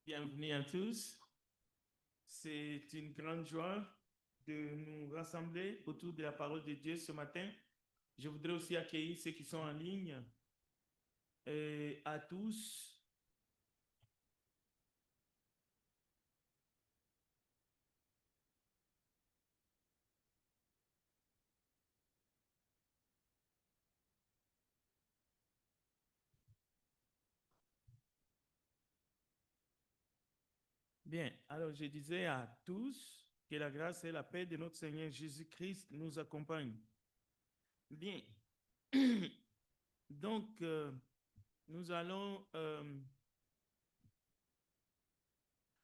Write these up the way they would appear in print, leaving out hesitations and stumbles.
Bienvenue à tous. C'est une grande joie de nous rassembler autour de la parole de Dieu ce matin. Je voudrais aussi accueillir ceux qui sont en ligne. Et à tous. Bien, alors je disais à tous que la grâce et la paix de notre Seigneur Jésus-Christ nous accompagnent. Bien, donc nous allons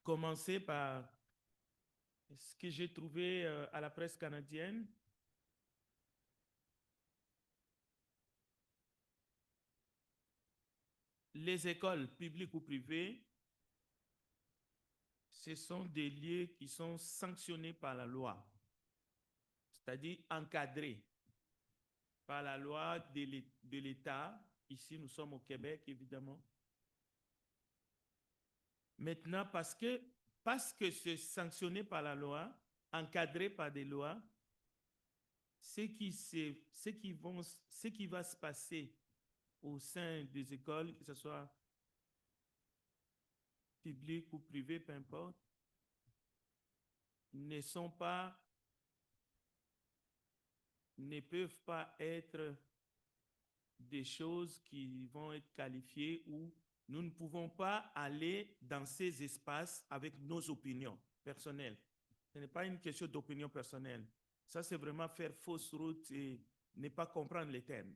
commencer par ce que j'ai trouvé à la presse canadienne. Les écoles publiques ou privées, ce sont des lieux qui sont sanctionnés par la loi, c'est-à-dire encadrés par la loi de l'État. Ici, nous sommes au Québec, évidemment. Maintenant, parce que c'est sanctionné par la loi, encadré par des lois, ce qui va se passer au sein des écoles, que ce soit publiques ou privées, peu importe, ne peuvent pas être des choses qui vont être qualifiées où nous ne pouvons pas aller dans ces espaces avec nos opinions personnelles. Ce n'est pas une question d'opinion personnelle. Ça, c'est vraiment faire fausse route et ne pas comprendre les termes.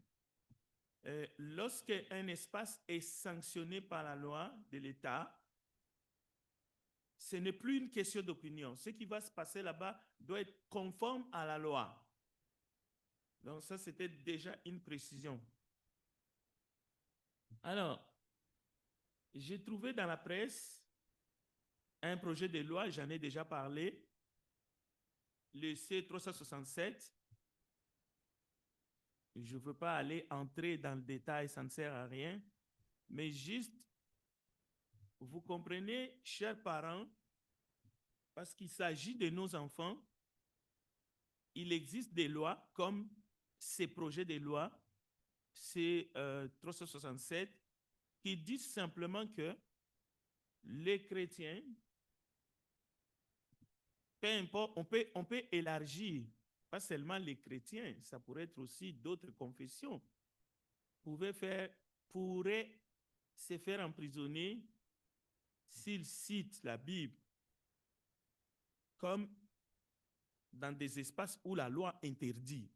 Lorsque un espace est sanctionné par la loi de l'État, ce n'est plus une question d'opinion. Ce qui va se passer là-bas doit être conforme à la loi. Donc ça, c'était déjà une précision. Alors, j'ai trouvé dans la presse un projet de loi, j'en ai déjà parlé, le C367. Je ne veux pas aller entrer dans le détail, ça ne sert à rien, mais juste, vous comprenez, chers parents, parce qu'il s'agit de nos enfants, il existe des lois comme ces projets de loi, C367, qui disent simplement que les chrétiens, peu importe, on peut élargir, pas seulement les chrétiens, ça pourrait être aussi d'autres confessions, pourraient se faire emprisonner s'ils citent la Bible comme dans des espaces où la loi interdit.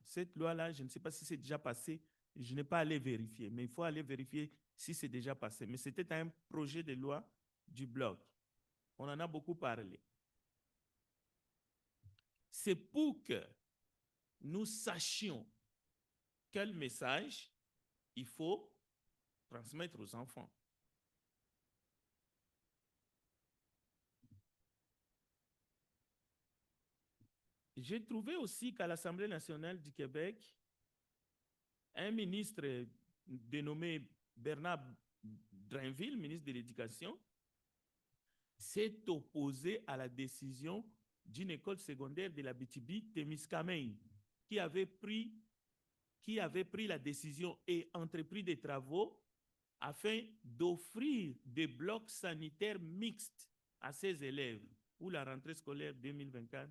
Cette loi-là, je ne sais pas si c'est déjà passé, je n'ai pas allé vérifier, mais il faut aller vérifier si c'est déjà passé. Mais c'était un projet de loi du Bloc. On en a beaucoup parlé. C'est pour que nous sachions quel message il faut transmettre aux enfants. J'ai trouvé aussi qu'à l'Assemblée nationale du Québec, un ministre dénommé Bernard Drainville, ministre de l'Éducation, s'est opposé à la décision d'une école secondaire de la BTB-Témiscamingue qui avait pris la décision et entrepris des travaux afin d'offrir des blocs sanitaires mixtes à ses élèves pour la rentrée scolaire 2024-2025.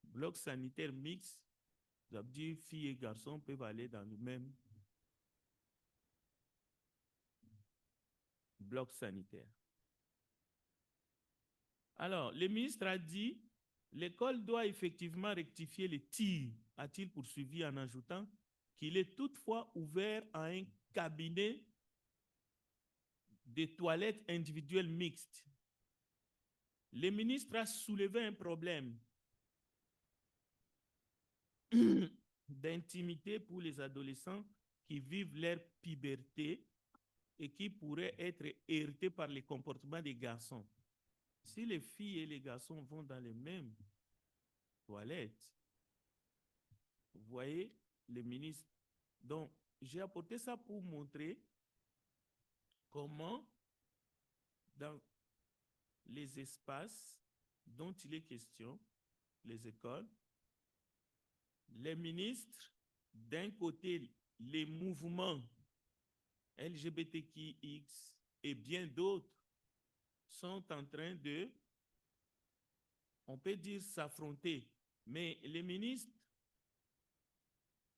Blocs sanitaires mixtes, ça veut dire filles et garçons peuvent aller dans le même bloc sanitaire. Alors, le ministre a dit, l'école doit effectivement rectifier les tirs, a-t-il poursuivi en ajoutant qu'il est toutefois ouvert à un cabinet de toilettes individuelles mixtes. Le ministre a soulevé un problème d'intimité pour les adolescents qui vivent leur puberté et qui pourraient être hérités par les comportements des garçons. Si les filles et les garçons vont dans les mêmes toilettes, vous voyez, les ministres. Donc, j'ai apporté ça pour montrer comment, dans les espaces dont il est question, les écoles, les ministres, d'un côté, les mouvements LGBTQX et bien d'autres sont en train de, on peut dire, s'affronter. Mais les ministres,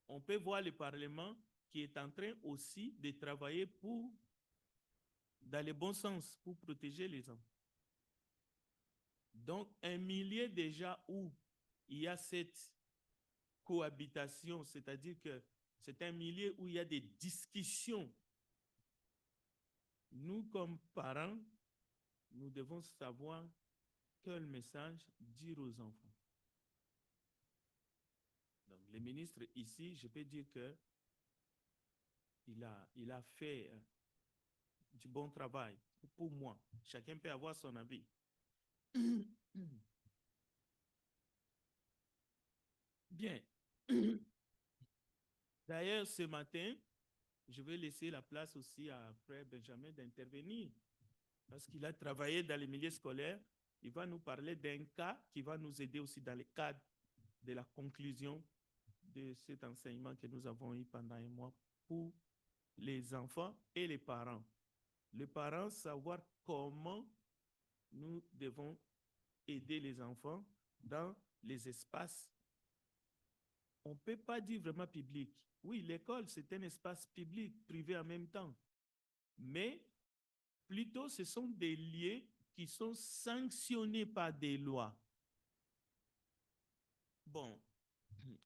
on peut voir le Parlement qui est en train aussi de travailler dans le bon sens, pour protéger les enfants. Donc, un milieu déjà où il y a cette cohabitation, c'est-à-dire que c'est un milieu où il y a des discussions. Nous, comme parents, nous devons savoir quel message dire aux enfants. Donc, le ministre ici, je peux dire que il a fait du bon travail pour moi. Chacun peut avoir son avis. Bien. D'ailleurs, ce matin, je vais laisser la place aussi à Frère Benjamin d'intervenir parce qu'il a travaillé dans les milieux scolaires. Il va nous parler d'un cas qui va nous aider aussi dans le cadre de la conclusion de cet enseignement que nous avons eu pendant un mois pour les enfants et les parents. Les parents, savoir comment nous devons aider les enfants dans les espaces. On ne peut pas dire vraiment public. Oui, l'école, c'est un espace public, privé en même temps. Mais plutôt, ce sont des lieux qui sont sanctionnés par des lois. Bon,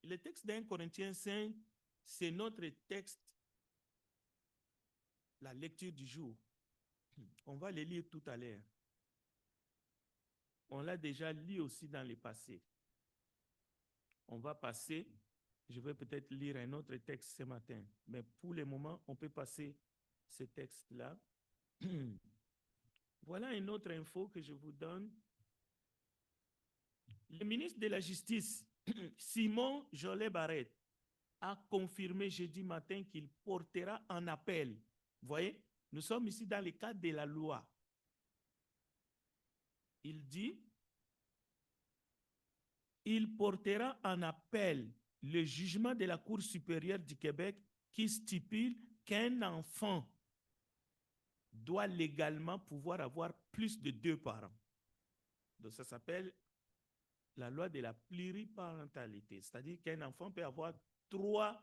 le texte d'un Corinthiens 5, c'est notre texte, la lecture du jour. On va le lire tout à l'heure. On l'a déjà lu aussi dans le passé. On va passer, je vais peut-être lire un autre texte ce matin, mais pour le moment, on peut passer ce texte-là. Voilà une autre info que je vous donne. Le ministre de la Justice, Simon Jolet Barrette, a confirmé jeudi matin qu'il portera un appel. Vous voyez, nous sommes ici dans le cadre de la loi. Il dit, il portera en appel le jugement de la Cour supérieure du Québec qui stipule qu'un enfant doit légalement pouvoir avoir plus de 2 parents. Donc ça s'appelle la loi de la pluriparentalité, c'est-à-dire qu'un enfant peut avoir 3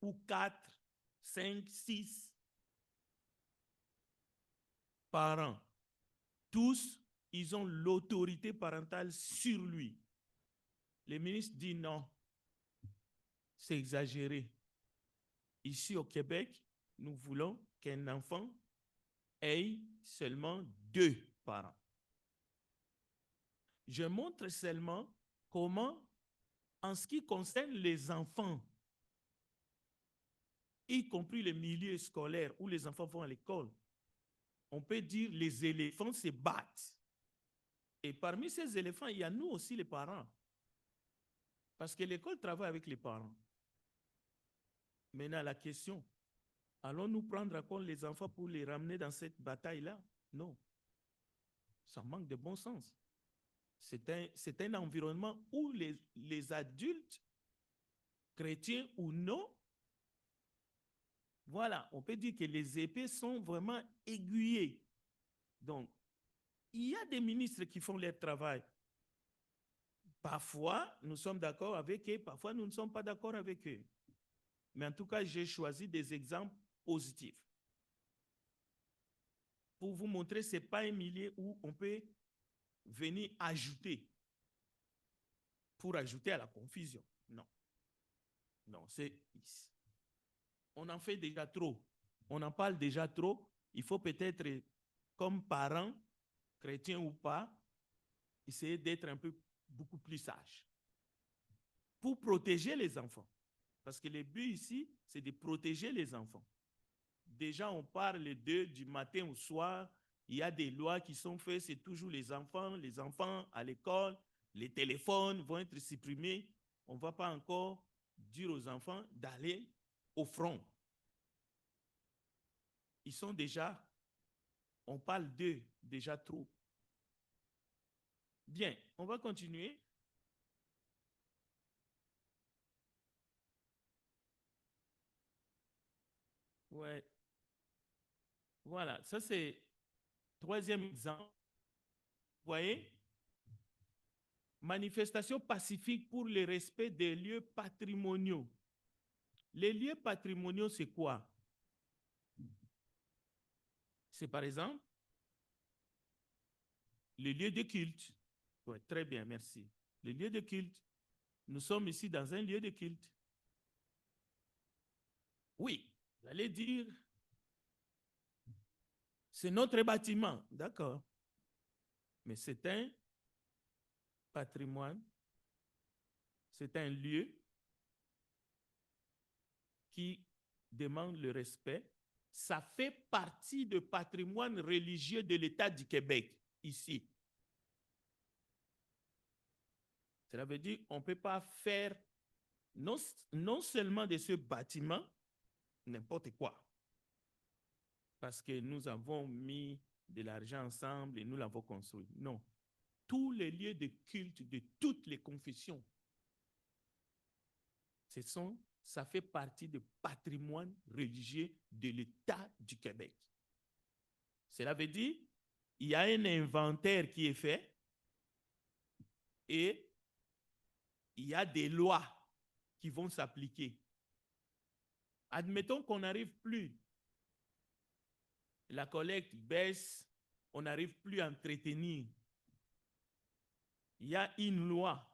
ou 4, 5, 6 parents. Tous, ils ont l'autorité parentale sur lui. Le ministre dit non, c'est exagéré. Ici au Québec, nous voulons qu'un enfant ait seulement 2 parents. Je montre seulement comment, en ce qui concerne les enfants, y compris les milieux scolaires où les enfants vont à l'école, on peut dire les éléphants se battent. Et parmi ces éléphants, il y a nous aussi les parents. Parce que l'école travaille avec les parents. Maintenant, la question, allons-nous prendre en compte les enfants pour les ramener dans cette bataille-là? Non. Ça manque de bon sens. C'est un environnement où les adultes, chrétiens ou non, voilà, on peut dire que les épées sont vraiment aiguillées. Donc, il y a des ministres qui font leur travail. Parfois, nous sommes d'accord avec eux, parfois nous ne sommes pas d'accord avec eux. Mais en tout cas, j'ai choisi des exemples positifs. Pour vous montrer, ce n'est pas un milieu où on peut venir ajouter, pour ajouter à la confusion. Non. Non, on en fait déjà trop. On en parle déjà trop. Il faut peut-être, comme parents, chrétiens ou pas, essayer d'être un peu beaucoup plus sage pour protéger les enfants. Parce que le but ici, c'est de protéger les enfants. Déjà, on parle d'eux du matin au soir. Il y a des lois qui sont faites, c'est toujours les enfants à l'école, les téléphones vont être supprimés. On ne va pas encore dire aux enfants d'aller au front. ils sont déjà, on parle d'eux déjà trop. Bien, on va continuer. Ouais, voilà, ça c'est troisième exemple. Vous voyez, manifestation pacifique pour le respect des lieux patrimoniaux. Les lieux patrimoniaux, c'est quoi? C'est par exemple les lieux de culte. Ouais, très bien, merci. Les lieux de culte. Nous sommes ici dans un lieu de culte. Oui, vous allez dire, c'est notre bâtiment, d'accord. Mais c'est un patrimoine, c'est un lieu qui demande le respect. Ça fait partie du patrimoine religieux de l'État du Québec, ici. Cela veut dire qu'on ne peut pas faire non seulement de ce bâtiment n'importe quoi, parce que nous avons mis de l'argent ensemble et nous l'avons construit. Non. Tous les lieux de culte de toutes les confessions, ça fait partie du patrimoine religieux de l'État du Québec. Cela veut dire qu'il y a un inventaire qui est fait et il y a des lois qui vont s'appliquer. Admettons qu'on n'arrive plus, la collecte baisse, on n'arrive plus à entretenir. Il y a une loi.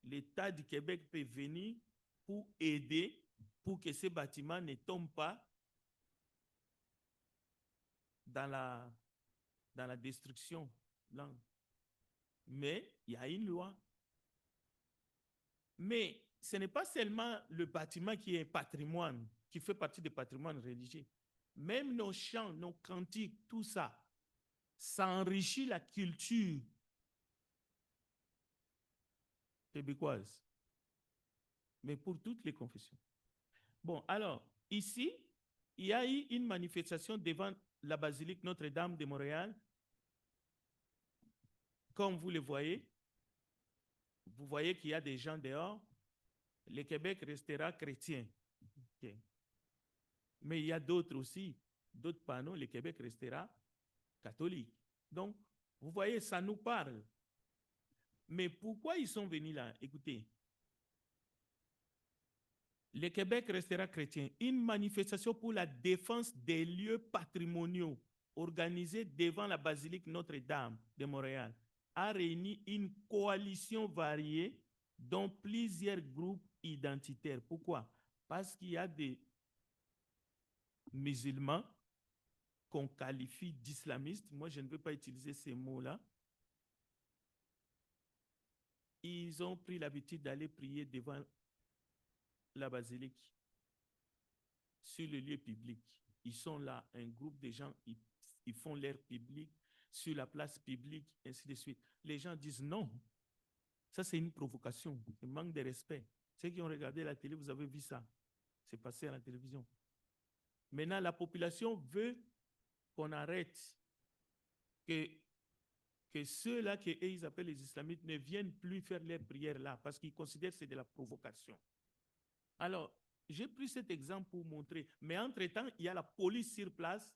L'État du Québec peut venir pour aider, pour que ces bâtiments ne tombent pas dans la destruction. Non. Mais il y a une loi. Mais ce n'est pas seulement le bâtiment qui est patrimoine, qui fait partie du patrimoine religieux. Même nos chants, nos cantiques, tout ça, ça enrichit la culture québécoise, mais pour toutes les confessions. Bon, alors, ici, il y a eu une manifestation devant la basilique Notre-Dame de Montréal. Comme vous le voyez, vous voyez qu'il y a des gens dehors. Le Québec restera chrétien. Okay. Mais il y a d'autres aussi, d'autres panneaux, le Québec restera catholique. Donc, vous voyez, ça nous parle. Mais pourquoi ils sont venus là? Écoutez, le Québec restera chrétien. Une manifestation pour la défense des lieux patrimoniaux organisée devant la basilique Notre-Dame de Montréal a réuni une coalition variée dont plusieurs groupes identitaires. Pourquoi? Parce qu'il y a des musulmans qu'on qualifie d'islamistes. Moi, je ne veux pas utiliser ces mots-là. Ils ont pris l'habitude d'aller prier devant la basilique, sur le lieu public. Ils sont là, un groupe de gens, ils font l'air public, sur la place publique, ainsi de suite. Les gens disent non. Ça, c'est une provocation, un manque de respect. Ceux qui ont regardé la télé, vous avez vu ça. C'est passé à la télévision. Maintenant, la population veut qu'on arrête, que ceux-là qu'ils appellent les islamites ne viennent plus faire leurs prières là, parce qu'ils considèrent que c'est de la provocation. Alors, j'ai pris cet exemple pour montrer, mais entre-temps, il y a la police sur place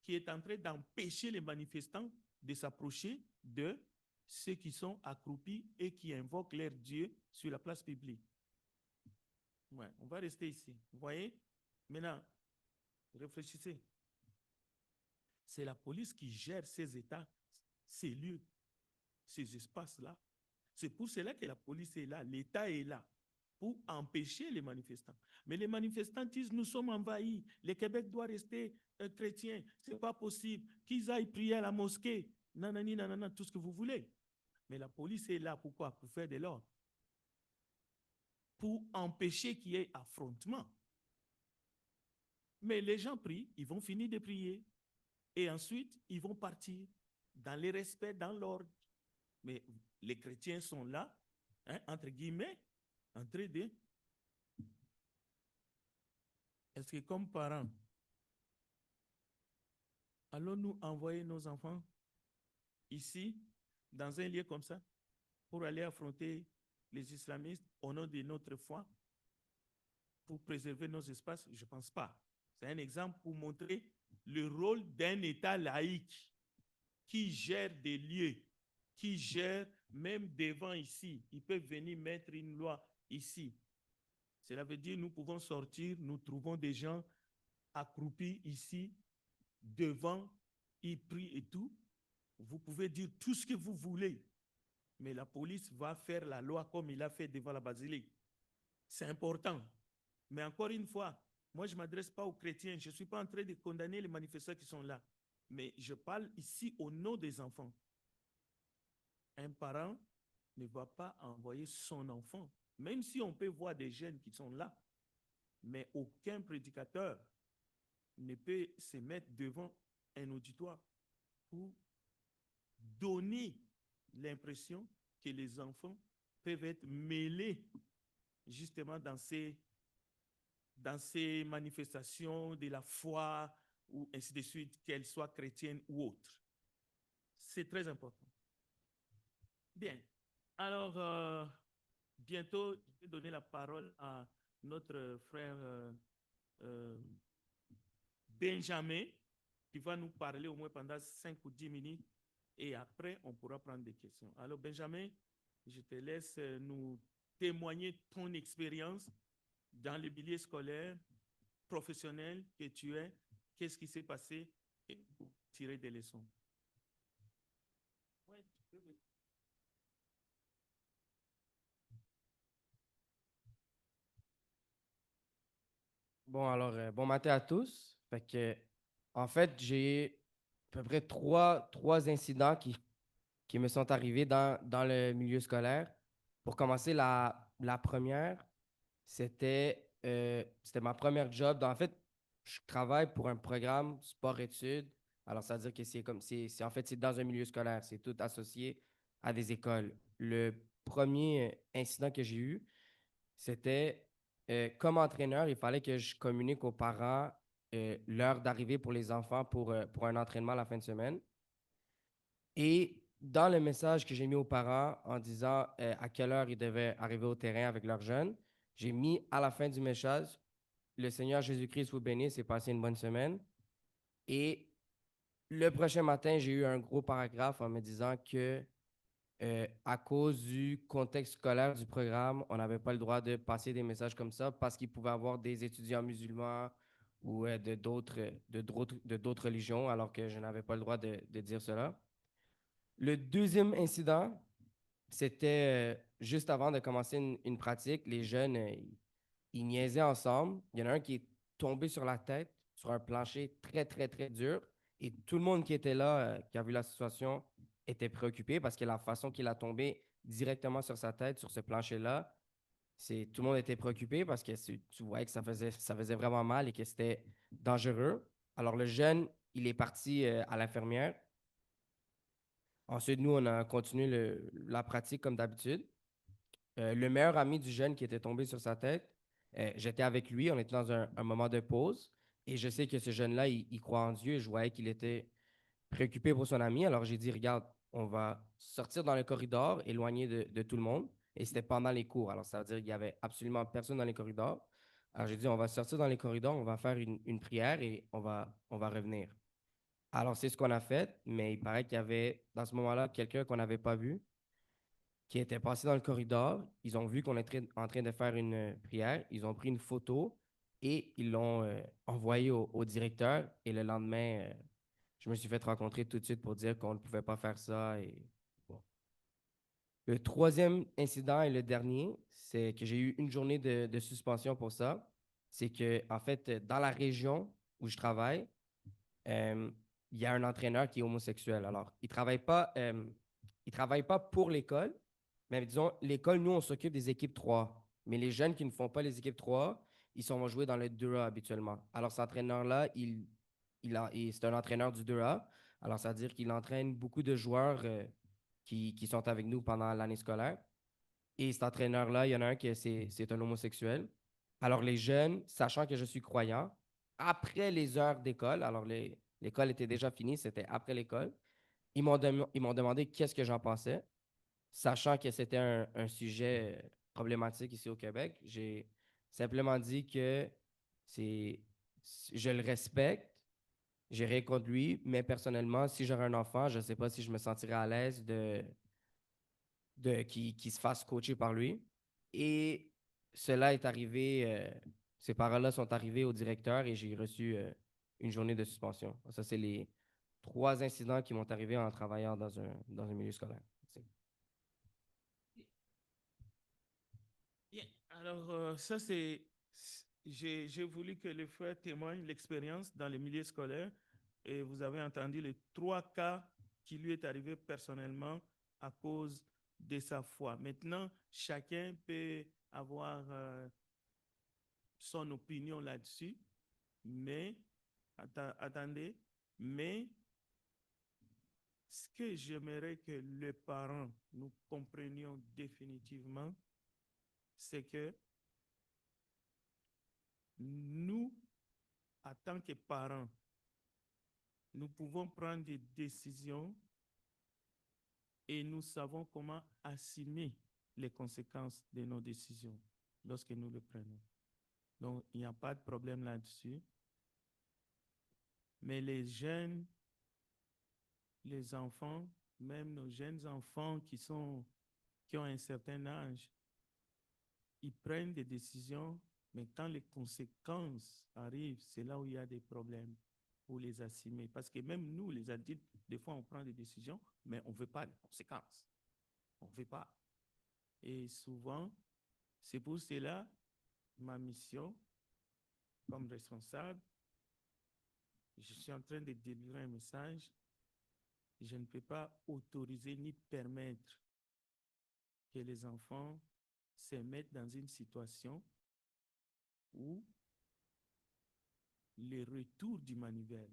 qui est en train d'empêcher les manifestants de s'approcher de ceux qui sont accroupis et qui invoquent leur Dieu sur la place publique. Ouais, on va rester ici. Vous voyez? Maintenant, réfléchissez. C'est la police qui gère ces états, ces lieux, ces espaces-là. C'est pour cela que la police est là, l'État est là, pour empêcher les manifestants. Mais les manifestants disent, nous sommes envahis, le Québec doit rester chrétien, ce n'est pas possible, qu'ils aillent prier à la mosquée, nanani, nanana, tout ce que vous voulez. Mais la police est là, pourquoi? Pour faire de l'ordre. Pour empêcher qu'il y ait affrontement. Mais les gens prient, ils vont finir de prier, et ensuite, ils vont partir dans le respect, dans l'ordre. Mais les chrétiens sont là, hein, entre guillemets, en train de... Est-ce que comme parent, allons-nous envoyer nos enfants ici, dans un lieu comme ça, pour aller affronter les islamistes au nom de notre foi, pour préserver nos espaces? Je ne pense pas. C'est un exemple pour montrer le rôle d'un État laïque qui gère des lieux, qui gère même devant ici. Ils peuvent venir mettre une loi ici. Cela veut dire que nous pouvons sortir, nous trouvons des gens accroupis ici, devant, ils prient et tout. Vous pouvez dire tout ce que vous voulez, mais la police va faire la loi comme il a fait devant la basilique. C'est important. Mais encore une fois, moi, je ne m'adresse pas aux chrétiens. Je ne suis pas en train de condamner les manifestants qui sont là. Mais je parle ici au nom des enfants. Un parent ne va pas envoyer son enfant, même si on peut voir des jeunes qui sont là. Mais aucun prédicateur ne peut se mettre devant un auditoire pour donner l'impression que les enfants peuvent être mêlés justement dans ces manifestations de la foi ou ainsi de suite, qu'elles soient chrétiennes ou autres. C'est très important. Bien. Alors, bientôt, je vais donner la parole à notre frère euh, Benjamin, qui va nous parler au moins pendant 5 ou 10 minutes. Et après, on pourra prendre des questions. Alors, Benjamin, je te laisse nous témoigner ton expérience dans le milieu scolaire, professionnel que tu es. Qu'est-ce qui s'est passé et pour tirer des leçons. Ouais, tu peux. Bon, alors, bon matin à tous. Fait que, en fait, j'ai à peu près trois incidents qui me sont arrivés dans le milieu scolaire. Pour commencer, la première, c'était ma première job. En fait, je travaille pour un programme sport-études. Alors, ça veut dire que en fait, c'est dans un milieu scolaire. C'est tout associé à des écoles. Le premier incident que j'ai eu, c'était comme entraîneur, il fallait que je communique aux parents l'heure d'arrivée pour les enfants pour un entraînement la fin de semaine. Et dans le message que j'ai mis aux parents en disant à quelle heure ils devaient arriver au terrain avec leurs jeunes, j'ai mis à la fin du message, le Seigneur Jésus-Christ vous bénisse et passez une bonne semaine. Et le prochain matin, j'ai eu un gros paragraphe en me disant que à cause du contexte scolaire du programme, on n'avait pas le droit de passer des messages comme ça parce qu'il pouvait y avoir des étudiants musulmans ou de d'autres religions, alors que je n'avais pas le droit de dire cela. Le deuxième incident, c'était juste avant de commencer une pratique. Les jeunes, ils niaisaient ensemble. Il y en a un qui est tombé sur la tête sur un plancher très, très, très dur. Et tout le monde qui était là, qui a vu la situation, était préoccupé parce que la façon qu'il a tombé directement sur sa tête, sur ce plancher-là, tout le monde était préoccupé parce que tu voyais que ça faisait vraiment mal et que c'était dangereux. Alors le jeune, il est parti à l'infirmière. Ensuite, nous, on a continué la pratique comme d'habitude. Le meilleur ami du jeune qui était tombé sur sa tête, j'étais avec lui, on était dans un moment de pause. Et je sais que ce jeune-là, il croit en Dieu et je voyais qu'il était préoccupé pour son ami. Alors j'ai dit, regarde, on va sortir dans le corridor, éloigné de tout le monde. Et c'était pendant les cours. Alors ça veut dire qu'il n'y avait absolument personne dans les corridors. Alors j'ai dit, on va sortir dans les corridors, on va faire une prière et on va revenir. Alors c'est ce qu'on a fait, mais il paraît qu'il y avait dans ce moment-là quelqu'un qu'on n'avait pas vu qui était passé dans le corridor. Ils ont vu qu'on était en train de faire une prière. Ils ont pris une photo et ils l'ont envoyée au directeur. Et le lendemain, je me suis fait rencontrer tout de suite pour dire qu'on ne pouvait pas faire ça. Et bon. Le troisième incident et le dernier, c'est que j'ai eu une journée de suspension pour ça. C'est que, en fait, dans la région où je travaille, euh, il y a un entraîneur qui est homosexuel. Alors, il travaille pas pour l'école, mais disons, l'école, nous, on s'occupe des équipes 3. Mais les jeunes qui ne font pas les équipes 3, vont jouer dans le 2A habituellement. Alors, cet entraîneur-là, c'est un entraîneur du 2A. Alors, ça veut dire qu'il entraîne beaucoup de joueurs qui sont avec nous pendant l'année scolaire. Et cet entraîneur-là, il y en a un c'est un homosexuel. Alors, les jeunes, sachant que je suis croyant, après les heures d'école, alors L'école était déjà finie, c'était après l'école. Ils m'ont demandé qu'est-ce que j'en pensais, sachant que c'était un sujet problématique ici au Québec. J'ai simplement dit que c'est, je le respecte, j'ai rien contre lui, mais personnellement, si j'aurais un enfant, je ne sais pas si je me sentirais à l'aise qu'il se fasse coacher par lui. Et cela est arrivé, ces paroles-là sont arrivées au directeur et j'ai reçu une journée de suspension. Ça, c'est les trois incidents qui m'ont arrivé en travaillant dans un milieu scolaire. Bien. Alors, ça, j'ai voulu que le frère témoigne l'expérience dans les milieux scolaires et vous avez entendu les trois cas qui lui est arrivé personnellement à cause de sa foi. Maintenant, chacun peut avoir son opinion là-dessus, mais attendez, mais ce que j'aimerais que les parents nous comprenions définitivement, c'est que nous, en tant que parents, nous pouvons prendre des décisions et nous savons comment assumer les conséquences de nos décisions lorsque nous le prenons. Donc, il n'y a pas de problème là-dessus. Mais les jeunes, les enfants, même nos jeunes enfants qui ont un certain âge, ils prennent des décisions, mais quand les conséquences arrivent, c'est là où il y a des problèmes pour les assumer. Parce que même nous, les adultes, des fois, on prend des décisions, mais on ne veut pas les conséquences. On ne veut pas. Et souvent, c'est pour cela ma mission comme responsable. Je suis en train de délivrer un message. Je ne peux pas autoriser ni permettre que les enfants se mettent dans une situation où le retour du manivelle,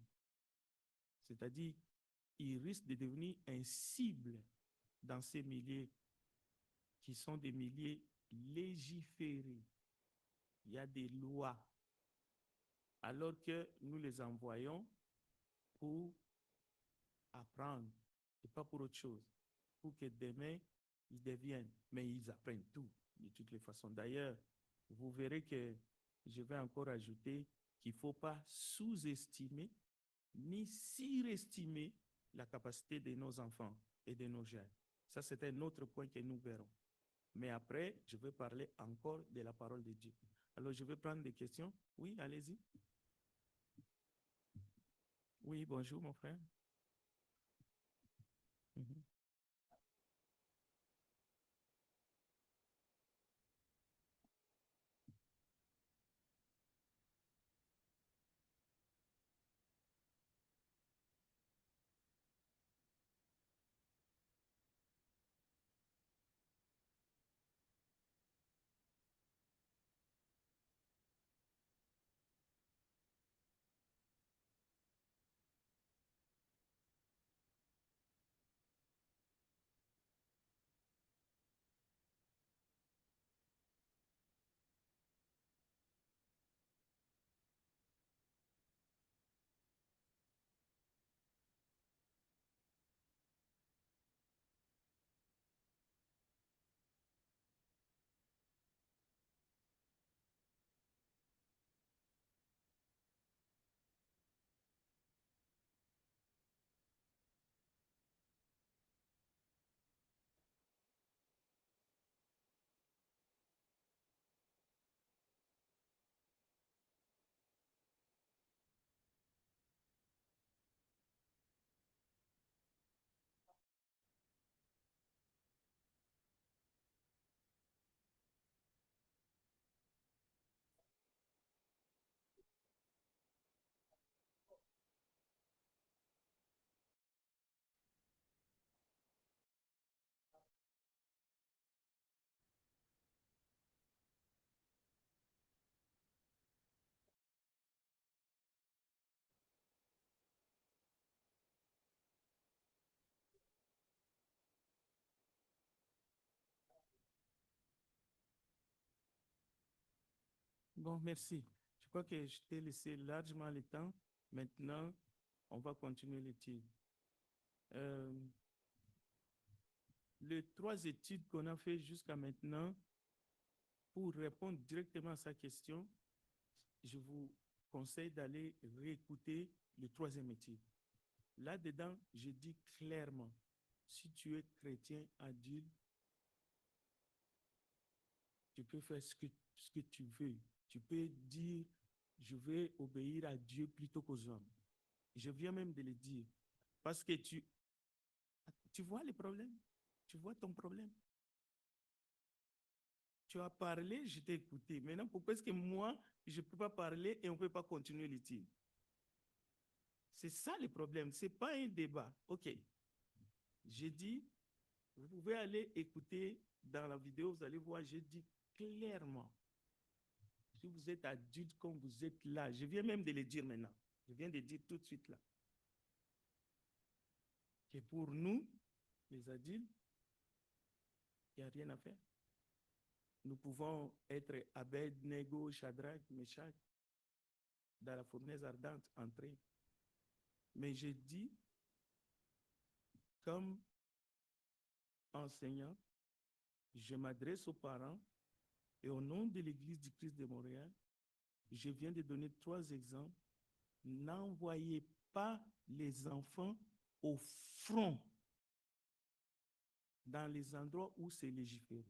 c'est-à-dire ils risquent de devenir un cible dans ces milieux qui sont des milieux légiférés. Il y a des lois, alors que nous les envoyons pour apprendre et pas pour autre chose, pour que demain, ils deviennent, mais ils apprennent tout de toutes les façons. D'ailleurs, vous verrez que je vais encore ajouter qu'il ne faut pas sous-estimer ni surestimer la capacité de nos enfants et de nos jeunes. Ça, c'est un autre point que nous verrons. Mais après, je vais parler encore de la parole de Dieu. Alors, je vais prendre des questions. Oui, allez-y. Oui, bonjour, mon frère. Mhm. Bon, merci. Je crois que je t'ai laissé largement le temps. Maintenant, On va continuer l'étude. Les 3 études qu'on a fait jusqu'à maintenant, pour répondre directement à sa question, je vous conseille d'aller réécouter le 3e étude. Là-dedans, je dis clairement, si tu es chrétien adulte, tu peux faire ce que tu veux. Tu peux dire, je vais obéir à Dieu plutôt qu'aux hommes. Je viens même de le dire. Parce que tu vois le problème? Tu vois ton problème? Tu as parlé, je t'ai écouté. Maintenant, pourquoi est-ce que moi, je ne peux pas parler et on ne peut pas continuer l'étude? C'est ça le problème. Ce n'est pas un débat. OK. J'ai dit, vous pouvez aller écouter dans la vidéo, vous allez voir, j'ai dit clairement, si vous êtes adulte comme vous êtes là, je viens même de le dire maintenant, je viens de dire tout de suite là, que pour nous, les adultes, il n'y a rien à faire. Nous pouvons être Abed-Nego, Shadrach, Meshach, dans la fournaise ardente, entrer. Mais je dis, comme enseignant, je m'adresse aux parents et au nom de l'Église du Christ de Montréal, je viens de donner 3 exemples. N'envoyez pas les enfants au front dans les endroits où c'est légiféré.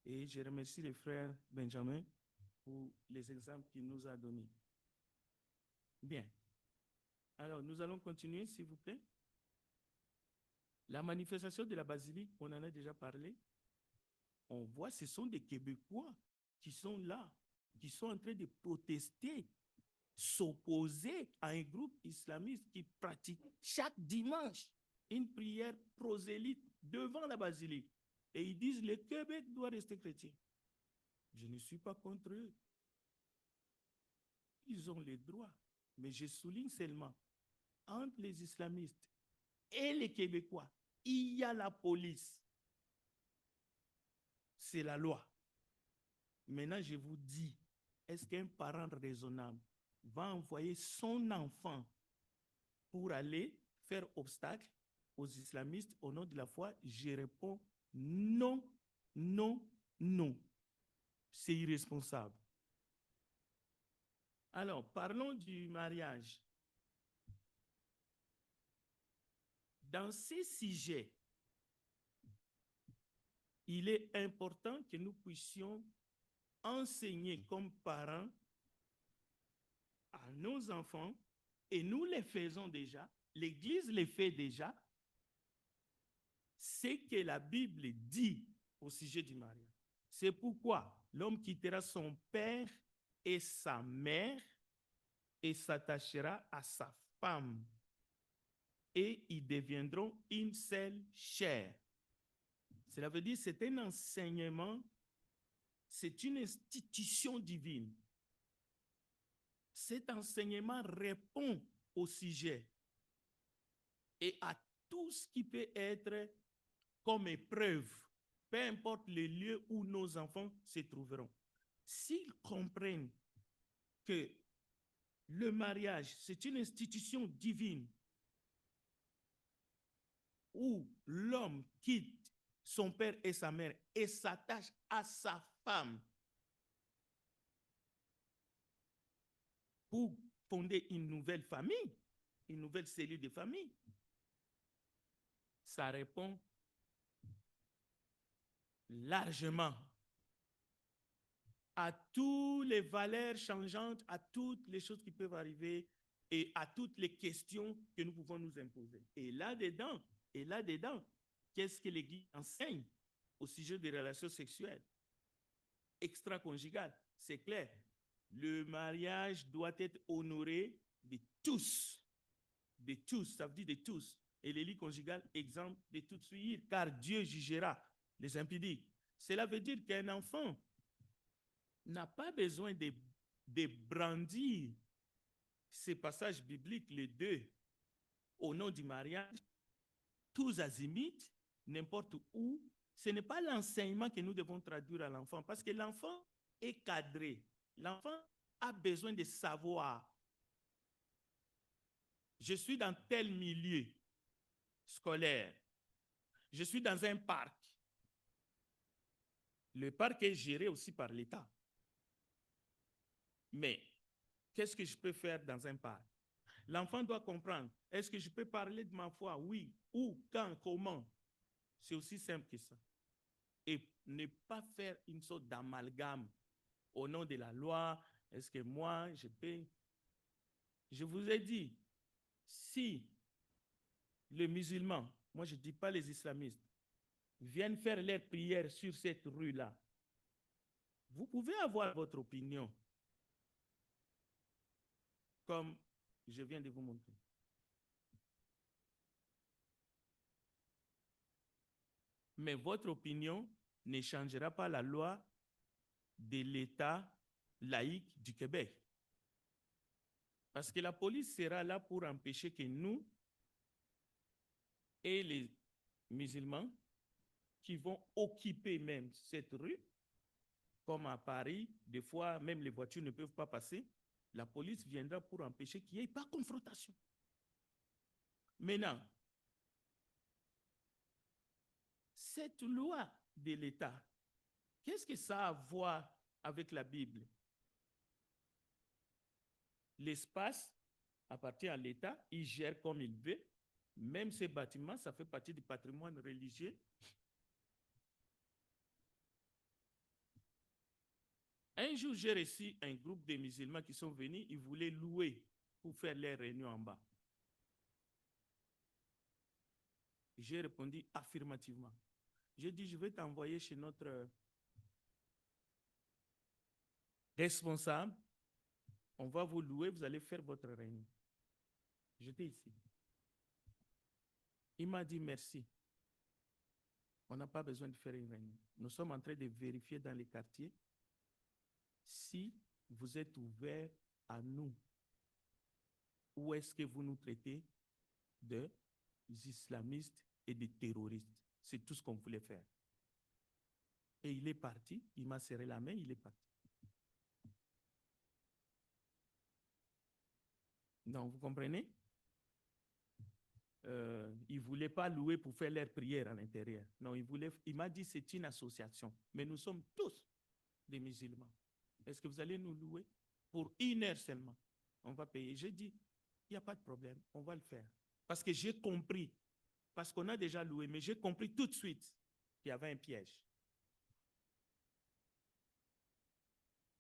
Et je remercie le frère Benjamin pour les exemples qu'il nous a donnés. Bien. Alors, nous allons continuer, s'il vous plaît. La manifestation de la basilique, on en a déjà parlé. On voit, ce sont des Québécois qui sont là, qui sont en train de protester, s'opposer à un groupe islamiste qui pratique chaque dimanche une prière prosélyte devant la basilique. Et ils disent, le Québec doit rester chrétien. Je ne suis pas contre eux. Ils ont les droits. Mais je souligne seulement, entre les islamistes et les Québécois, il y a la police. C'est la loi. Maintenant, je vous dis, est-ce qu'un parent raisonnable va envoyer son enfant pour aller faire obstacle aux islamistes au nom de la foi? Je réponds non, non, non. C'est irresponsable. Alors, parlons du mariage. Dans ces sujets, il est important que nous puissions enseigner comme parents à nos enfants, et nous les faisons déjà, l'Église les fait déjà, ce que la Bible dit au sujet du mariage. C'est pourquoi l'homme quittera son père et sa mère et s'attachera à sa femme, et ils deviendront une seule chair. Cela veut dire que c'est un enseignement, c'est une institution divine. Cet enseignement répond au sujet et à tout ce qui peut être comme épreuve, peu importe le lieu où nos enfants se trouveront. S'ils comprennent que le mariage, c'est une institution divine où l'homme quitte son père et sa mère et s'attache à sa femme pour fonder une nouvelle famille, une nouvelle cellule de famille, ça répond largement à toutes les valeurs changeantes, à toutes les choses qui peuvent arriver et à toutes les questions que nous pouvons nous imposer. Et là-dedans, qu'est-ce que l'Église enseigne au sujet des relations sexuelles extra-conjugales? C'est clair. Le mariage doit être honoré de tous. De tous, ça veut dire de tous. Et le lit conjugal, exemple de tout suite, car Dieu jugera les impudiques. Cela veut dire qu'un enfant n'a pas besoin de brandir ces passages bibliques, les 2, au nom du mariage, tous azimuts, n'importe où. Ce n'est pas l'enseignement que nous devons traduire à l'enfant, parce que l'enfant est cadré. L'enfant a besoin de savoir. Je suis dans tel milieu scolaire. Je suis dans un parc. Le parc est géré aussi par l'État. Mais qu'est-ce que je peux faire dans un parc? L'enfant doit comprendre. Est-ce que je peux parler de ma foi? Oui. Où, quand, comment? C'est aussi simple que ça. Et ne pas faire une sorte d'amalgame au nom de la loi. Est-ce que moi, je peux... Je vous ai dit, si les musulmans, moi je ne dis pas les islamistes, viennent faire leurs prières sur cette rue-là, vous pouvez avoir votre opinion, comme je viens de vous montrer. Mais votre opinion ne changera pas la loi de l'État laïque du Québec. Parce que la police sera là pour empêcher que nous et les musulmans qui vont occuper même cette rue, comme à Paris, des fois même les voitures ne peuvent pas passer, la police viendra pour empêcher qu'il n'y ait pas de confrontation. Maintenant, cette loi de l'État, qu'est-ce que ça a à voir avec la Bible? L'espace appartient à l'État, il gère comme il veut. Même ces bâtiments, ça fait partie du patrimoine religieux. Un jour, j'ai reçu un groupe de musulmans qui sont venus, ils voulaient louer pour faire leurs réunions en bas. J'ai répondu affirmativement. J'ai dit, je vais t'envoyer chez notre responsable, on va vous louer, vous allez faire votre réunion. J'étais ici. Il m'a dit merci. On n'a pas besoin de faire une réunion. Nous sommes en train de vérifier dans les quartiers si vous êtes ouvert à nous. Ou est-ce que vous nous traitez de islamistes et de terroristes? C'est tout ce qu'on voulait faire. Et il est parti, il m'a serré la main, il est parti. Donc, vous comprenez? Il ne voulait pas louer pour faire leur prière à l'intérieur. Non, il m'a dit c'est une association. Mais nous sommes tous des musulmans. Est-ce que vous allez nous louer? Pour 1 heure seulement, on va payer. J'ai dit, il n'y a pas de problème, on va le faire. Parce que j'ai compris, parce qu'on a déjà loué, mais j'ai compris tout de suite qu'il y avait un piège.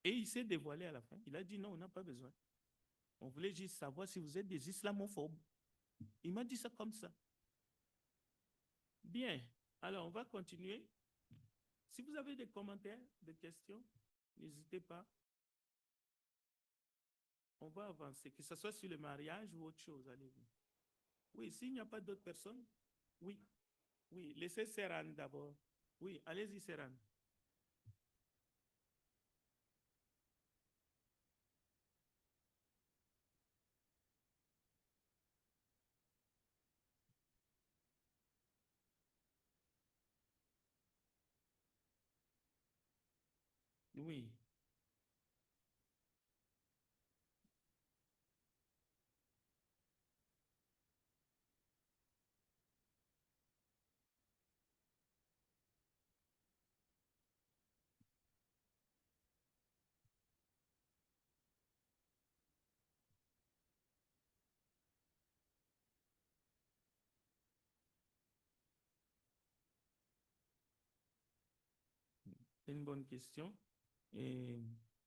Et il s'est dévoilé à la fin. Il a dit non, on n'a pas besoin. On voulait juste savoir si vous êtes des islamophobes. Il m'a dit ça comme ça. Bien, alors on va continuer. Si vous avez des commentaires, des questions, n'hésitez pas. On va avancer, que ce soit sur le mariage ou autre chose, allez-y. Oui, s'il n'y a pas d'autres personnes, oui, oui, laissez Serran d'abord. Oui, allez-y, Serran. Oui. C'est une bonne question. Et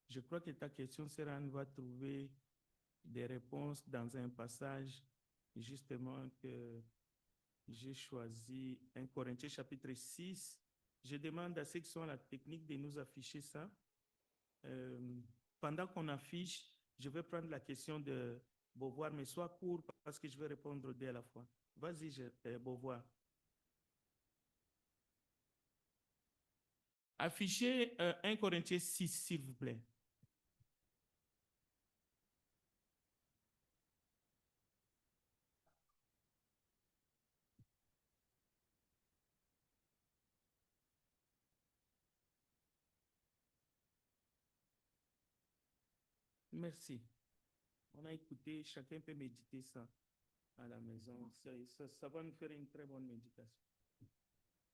je crois que ta question, Serran, va trouver des réponses dans un passage justement que j'ai choisi, 1 Corinthiens chapitre 6. Je demande à ceux qui sont à la technique de nous afficher ça. Pendant qu'on affiche, je vais prendre la question de Beauvoir, mais sois court parce que je vais répondre deux à la fois. Vas-y, Beauvoir. Affichez 1 Corinthiens 6, s'il vous plaît. Merci. On a écouté, chacun peut méditer ça. à la maison. Ça va nous faire une très bonne méditation.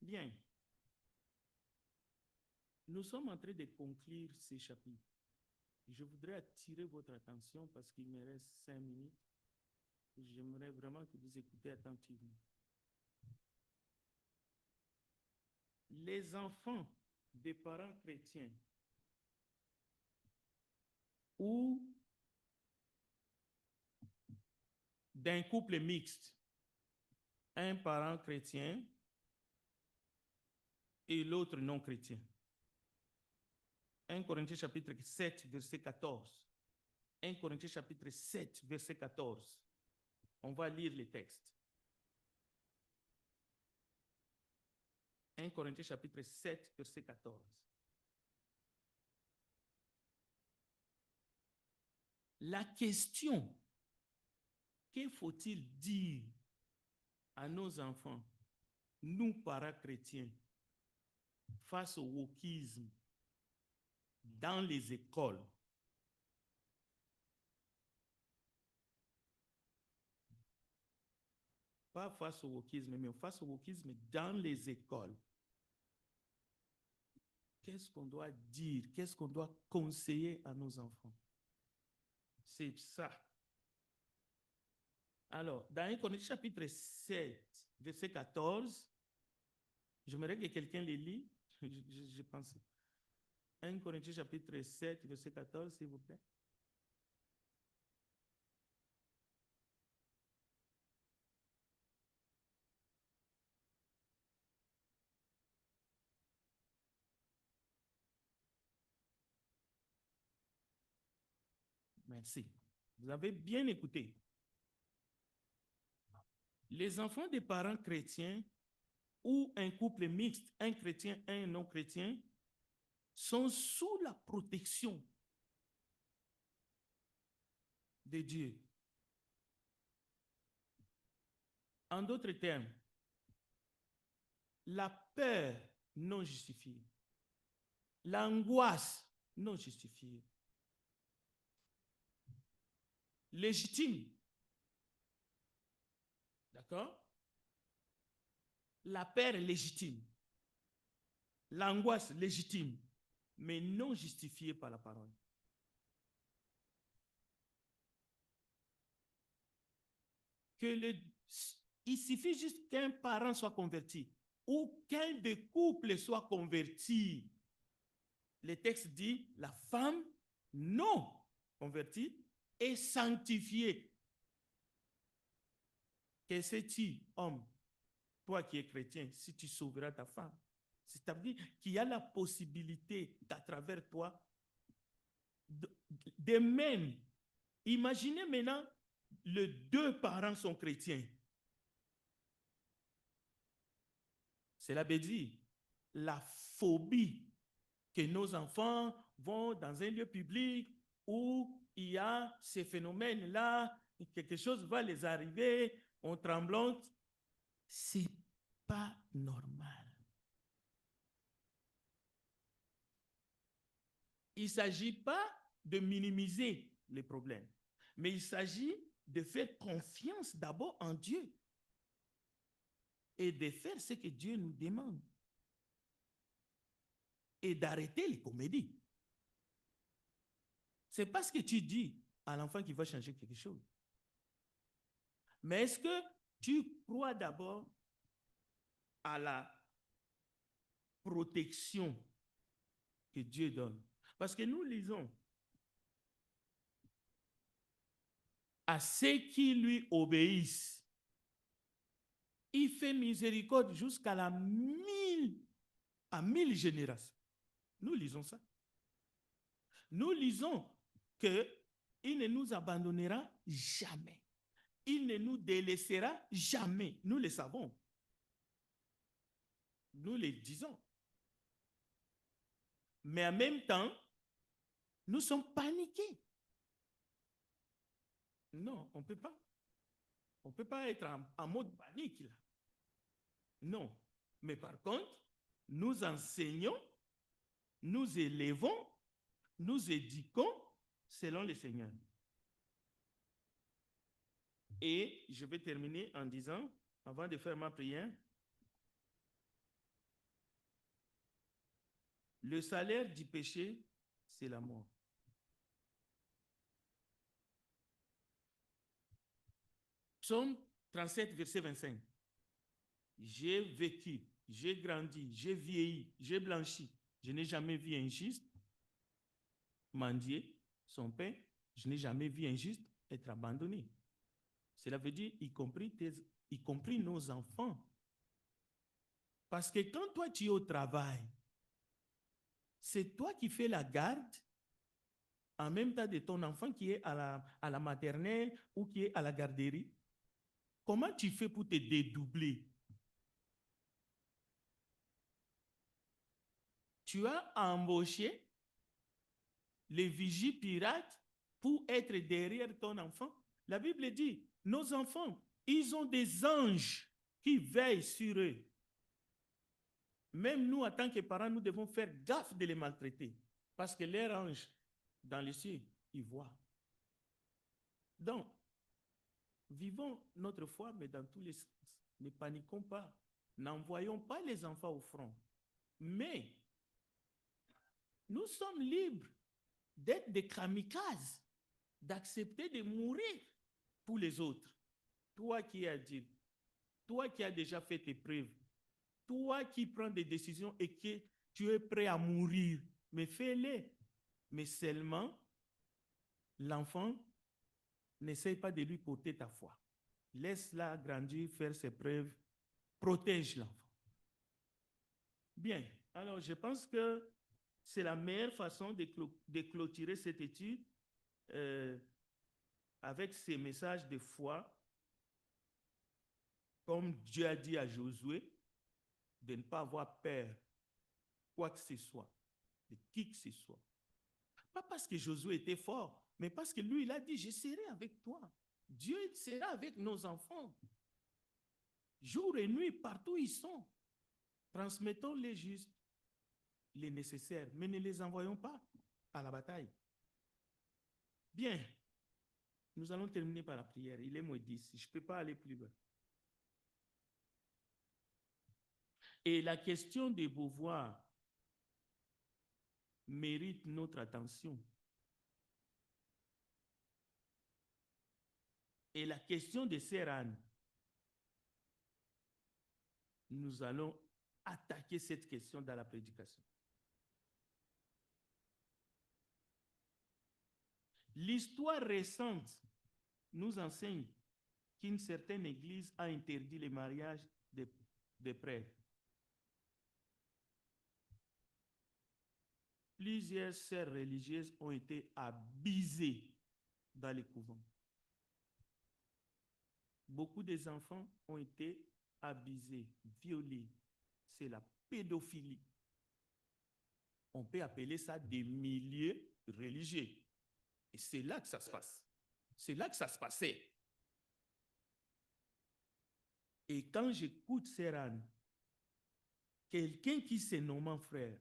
Bien. Nous sommes en train de conclure ces chapitres. Je voudrais attirer votre attention parce qu'il me reste 5 minutes. J'aimerais vraiment que vous écoutez attentivement. Les enfants des parents chrétiens ou d'un couple mixte, un parent chrétien et l'autre non chrétien. 1 Corinthiens chapitre 7, verset 14. 1 Corinthiens chapitre 7, verset 14. On va lire les textes. 1 Corinthiens chapitre 7, verset 14. La question, que faut-il dire à nos enfants, nous parents chrétiens, face au wokisme dans les écoles? Pas face au wokisme, mais face au wokisme dans les écoles. Qu'est-ce qu'on doit dire? Qu'est-ce qu'on doit conseiller à nos enfants? C'est ça. Alors, dans 1 Corinthiens chapitre 7, verset 14, j'aimerais que quelqu'un les lit. Je pense. 1 Corinthiens chapitre 7, verset 14, s'il vous plaît. Merci. Vous avez bien écouté. Les enfants des parents chrétiens ou un couple mixte, un chrétien, un non chrétien, sont sous la protection de Dieu. En d'autres termes, la peur non justifiée, l'angoisse non justifiée, légitime. D'accord? La peur légitime, l'angoisse légitime, mais non justifiée par la parole. Il suffit juste qu'un parent soit converti ou qu'un des couples soit converti. Le texte dit la femme non convertie est sanctifiée. Que sais-tu, homme, toi qui es chrétien, si tu sauveras ta femme? C'est-à-dire qu'il y a la possibilité qu'à travers toi, de même, imaginez maintenant, les deux parents sont chrétiens. Cela veut dire la phobie que nos enfants vont dans un lieu public où il y a ces phénomènes-là, quelque chose va les arriver, on tremblante. C'est pas normal. Il ne s'agit pas de minimiser les problèmes, mais il s'agit de faire confiance d'abord en Dieu et de faire ce que Dieu nous demande et d'arrêter les comédies. C'est pas ce que tu dis à l'enfant qui va changer quelque chose. Mais est-ce que tu crois d'abord à la protection que Dieu donne? Parce que nous lisons à ceux qui lui obéissent, il fait miséricorde jusqu'à la 1000 générations. Nous lisons ça. Nous lisons qu'il ne nous abandonnera jamais. Il ne nous délaissera jamais. Nous le savons. Nous le disons. Mais en même temps, nous sommes paniqués. Non, on ne peut pas. On ne peut pas être en mode panique là. Non. Mais par contre, nous enseignons, nous élevons, nous éduquons selon le Seigneur. Et je vais terminer en disant, avant de faire ma prière, le salaire du péché, c'est la mort. Psaume 37, verset 25. J'ai vécu, j'ai grandi, j'ai vieilli, j'ai blanchi. Je n'ai jamais vu un juste mendier son pain. Je n'ai jamais vu un juste être abandonné. Cela veut dire y compris nos enfants. Parce que quand toi tu es au travail, c'est toi qui fais la garde en même temps de ton enfant qui est à la maternelle ou qui est à la garderie. Comment tu fais pour te dédoubler? Tu as embauché les vigies pirates pour être derrière ton enfant. La Bible dit, nos enfants, ils ont des anges qui veillent sur eux. Même nous, en tant que parents, nous devons faire gaffe de les maltraiter. Parce que leur ange, dans les cieux, ils voient. Donc, vivons notre foi, mais dans tous les sens. Ne paniquons pas. N'envoyons pas les enfants au front. Mais, nous sommes libres d'être des kamikazes, d'accepter de mourir pour les autres. Toi qui es adulte, toi qui as déjà fait tes preuves, toi qui prends des décisions et que tu es prêt à mourir, mais fais-les. Mais seulement, l'enfant, n'essaye pas de lui porter ta foi. Laisse-la grandir, faire ses preuves, protège l'enfant. Bien, alors je pense que c'est la meilleure façon de clôturer cette étude avec ces messages de foi, comme Dieu a dit à Josué, de ne pas avoir peur, quoi que ce soit, de qui que ce soit. Pas parce que Josué était fort, mais parce que lui, il a dit, je serai avec toi. Dieu sera avec nos enfants. Jour et nuit, partout où ils sont. Transmettons-les juste les nécessaires, mais ne les envoyons pas à la bataille. Bien, nous allons terminer par la prière. Il est moins 10, je ne peux pas aller plus loin. Et la question de Beauvoir mérite notre attention. Et la question de Sœur Anne, nous allons attaquer cette question dans la prédication. L'histoire récente nous enseigne qu'une certaine église a interdit les mariages des prêtres. Plusieurs sœurs religieuses ont été abusées dans les couvents. Beaucoup des enfants ont été abusés, violés. C'est la pédophilie. On peut appeler ça des milieux religieux. Et c'est là que ça se passe. C'est là que ça se passait. Et quand j'écoute Sœur Anne, quelqu'un qui se nomme frère,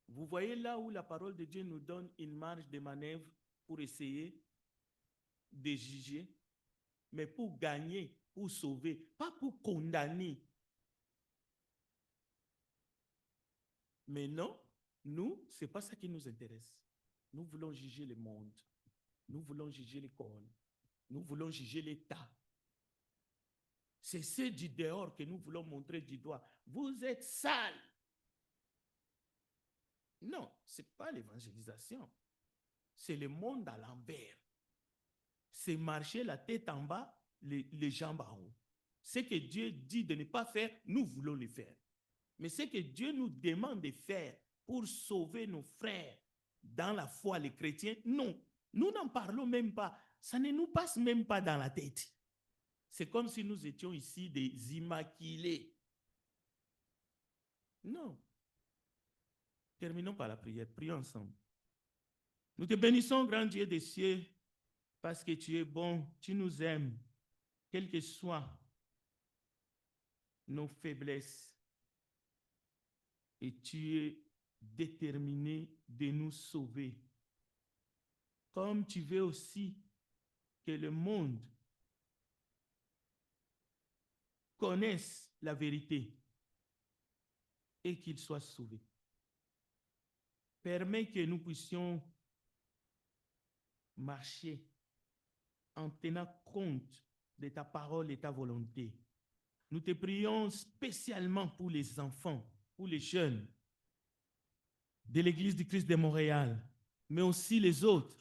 vous voyez là où la parole de Dieu nous donne une marge de manœuvre pour essayer de juger, mais pour gagner, pour sauver, pas pour condamner. Mais non, nous, ce n'est pas ça qui nous intéresse. Nous voulons juger le monde. Nous voulons juger l'école. Nous voulons juger l'État. C'est ceux du dehors que nous voulons montrer du doigt. Vous êtes sales. Non, ce n'est pas l'évangélisation. C'est le monde à l'envers. C'est marcher la tête en bas, les jambes en haut. Ce que Dieu dit de ne pas faire, nous voulons le faire. Mais ce que Dieu nous demande de faire pour sauver nos frères dans la foi, les chrétiens, non. Nous n'en parlons même pas. Ça ne nous passe même pas dans la tête. C'est comme si nous étions ici des immaculés. Non. Terminons par la prière. Prions ensemble. Nous te bénissons, grand Dieu des cieux, parce que tu es bon, tu nous aimes, quelles que soient nos faiblesses. Et tu es déterminé de nous sauver. Comme tu veux aussi que le monde connaissent la vérité et qu'ils soient sauvés. Permets que nous puissions marcher en tenant compte de ta parole et ta volonté. Nous te prions spécialement pour les enfants, pour les jeunes de l'Église du Christ de Montréal, mais aussi les autres,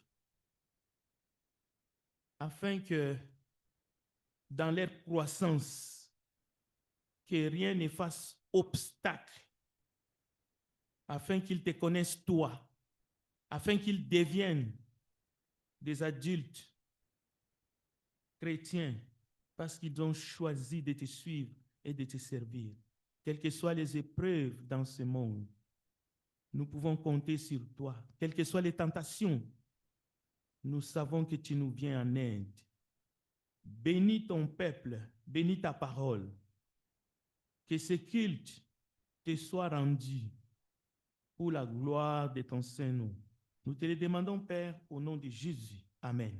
afin que dans leur croissance, que rien ne fasse obstacle, afin qu'ils te connaissent toi, afin qu'ils deviennent des adultes chrétiens, parce qu'ils ont choisi de te suivre et de te servir. Quelles que soient les épreuves dans ce monde, nous pouvons compter sur toi. Quelles que soient les tentations, nous savons que tu nous viens en aide. Bénis ton peuple, bénis ta parole. Que ce culte te soit rendu pour la gloire de ton Saint-Nom. Nous te le demandons, Père, au nom de Jésus. Amen.